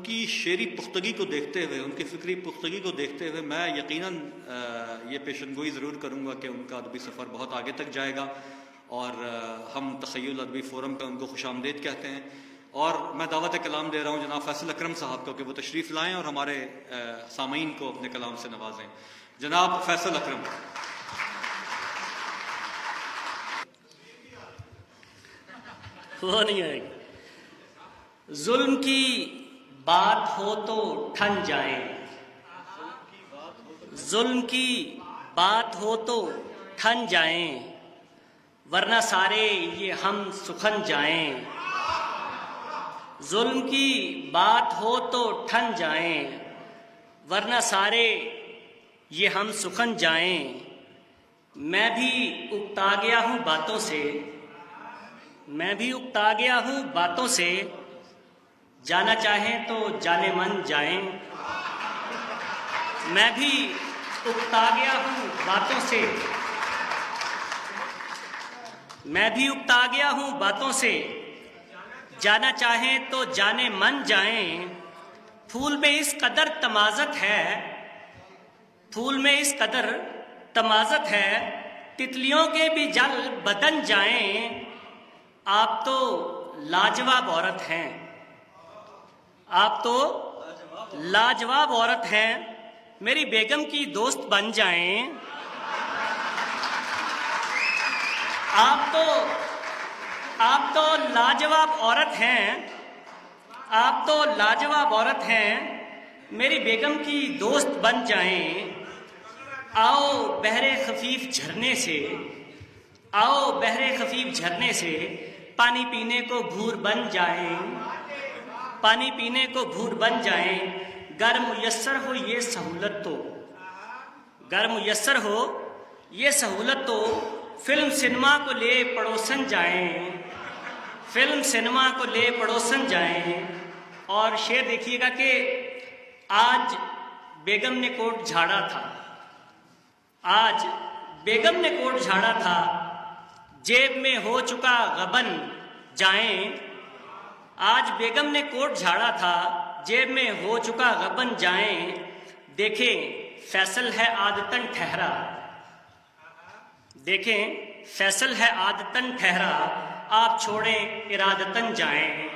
उनकी शेरी पुख्तगी को देखते हुए, उनकी फ़िक्री पुख्तगी को देखते हुए मैं यकीनन ये पेशनगोई ज़रूर करूँगा कि उनका अदबी सफ़र बहुत आगे तक जाएगा और हम तख़य्युल अदबी फ़ोरम पे उनको खुशामदीद कहते हैं। और मैं दावत कलाम दे रहा हूँ जनाब फैसल अकरम साहब को कि वो तशरीफ़ लाएँ और हमारे सामीन को अपने कलाम से नवाजें। जनाब फैसल अकरम। वो नहीं आएगी। जुल्म की बात हो तो ठन जाए, जुल्म की बात हो तो ठन जाएं, वरना सारे ये हम सुखन जाएं। जुल्म की बात हो तो ठन जाएं, वरना सारे ये हम सुखन जाएं। मैं भी उकता गया हूँ बातों से, मैं भी उकता गया हूँ बातों से, जाना चाहें तो जाने मन जाएं। मैं भी उकता गया हूँ बातों से, मैं भी उकता गया हूँ बातों से, जाना चाहें तो जाने मन जाएं। फूल में इस कदर तमाज़त है, फूल में इस कदर तमाज़त है, तितलियों के भी जल बदन जाएं। आप तो लाजवाब औरत हैं, आप तो लाजवाब औरत हैं, मेरी बेगम की दोस्त बन जाएं। आप तो लाजवाब औरत हैं, आप तो लाजवाब औरत हैं, मेरी बेगम की दोस्त बन जाएं। आओ बहरे खफीफ झरने से, आओ बहरे खफीफ झरने से, पानी पीने को भूर बन जाएं, पानी पीने को भूर बन जाएं। गर मुयस्सर हो ये सहूलत तो, गर मुयस्सर हो ये सहूलत तो, फिल्म सिनेमा को ले पड़ोसन जाएं, फिल्म सिनेमा को ले पड़ोसन जाएं। और शेर देखिएगा कि आज बेगम ने कोट झाड़ा था, आज बेगम ने कोट झाड़ा था, जेब में हो चुका गबन जाएं। आज बेगम ने कोट झाड़ा था, जेब में हो चुका गबन जाएं। देखें फैसल है आदतन ठहरा, देखें फैसल है आदतन ठहरा, आप छोड़ें इरादतन जाएं।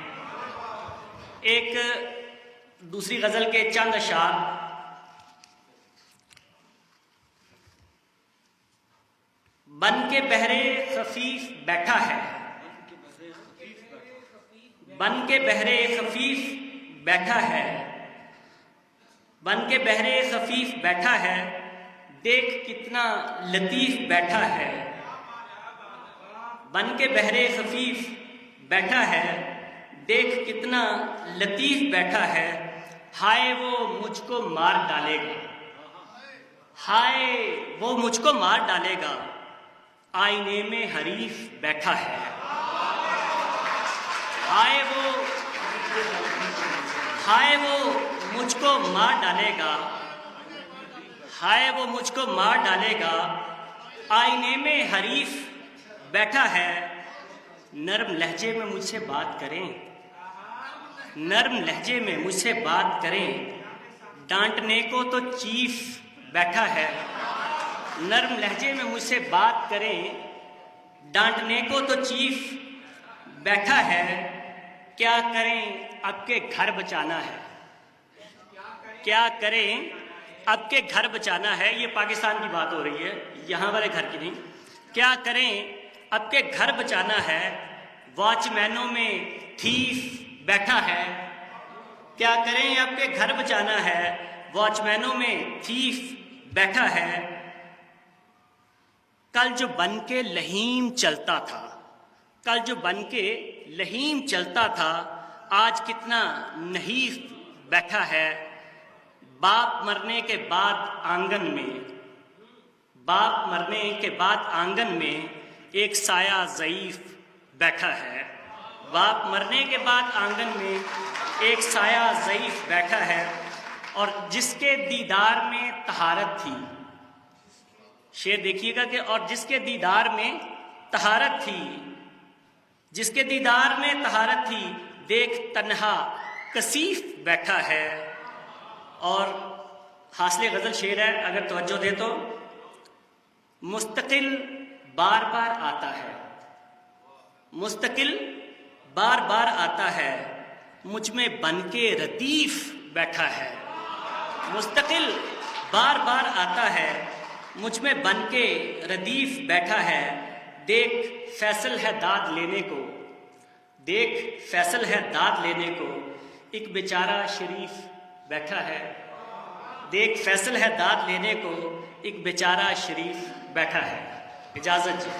एक दूसरी गजल के चंद अशार। बन के बहरे खफीफ बैठा है, बन के बहरे खफीफ बैठा है, बन के बहरे खफीफ बैठा है, देख कितना लतीफ बैठा है। बन के बहरे खफीफ बैठा है, देख कितना लतीफ बैठा है। हाय वो मुझको मार डालेगा, हाय वो मुझको मार डालेगा, आईने में हरीफ बैठा है। हाय वो मुझको मार डालेगा, हाय वो मुझको मार डालेगा, आईने में हरीफ बैठा है। नर्म लहजे में मुझसे बात करें, नर्म लहजे में मुझसे बात करें, डांटने को तो चीफ बैठा है। नर्म लहजे में मुझसे बात करें, डांटने को तो चीफ बैठा है। क्या करें अब के घर बचाना है, क्या करें अब के घर बचाना है। ये पाकिस्तान की बात हो रही है, यहाँ वाले घर की नहीं। क्या करें अब के घर बचाना है, वॉचमैनों में थीफ बैठा है। क्या करें अब के घर बचाना है, वॉचमैनों में थीफ बैठा है। कल जो बन के लहीम चलता था, कल जो बन के लहीम चलता था, आज कितना नहीफ बैठा है। बाप मरने के बाद आंगन में, बाप मरने के बाद आंगन में एक साया ज़ईफ बैठा है। बाप मरने के बाद आंगन में एक साया ज़ईफ बैठा है। और जिसके दीदार में तहारत थी, शेर देखिएगा कि और जिसके दीदार में तहारत थी, जिसके दीदार में तहारत थी, देख तन्हा कसीफ बैठा है। और हासिल गज़ल शेर है, अगर तवज्जो दे तो, मुस्तकिल बार बार आता है, मुस्तकिल बार बार आता है, मुझ में बनके रदीफ बैठा है। मुस्तकिल बार बार आता है, मुझ में बनके रदीफ बैठा है। देख फैसल है दाद लेने को, देख फैसल है दाद लेने को, एक बेचारा शरीफ बैठा है। देख फैसल है दाद लेने को, एक बेचारा शरीफ बैठा है। इजाज़त जी।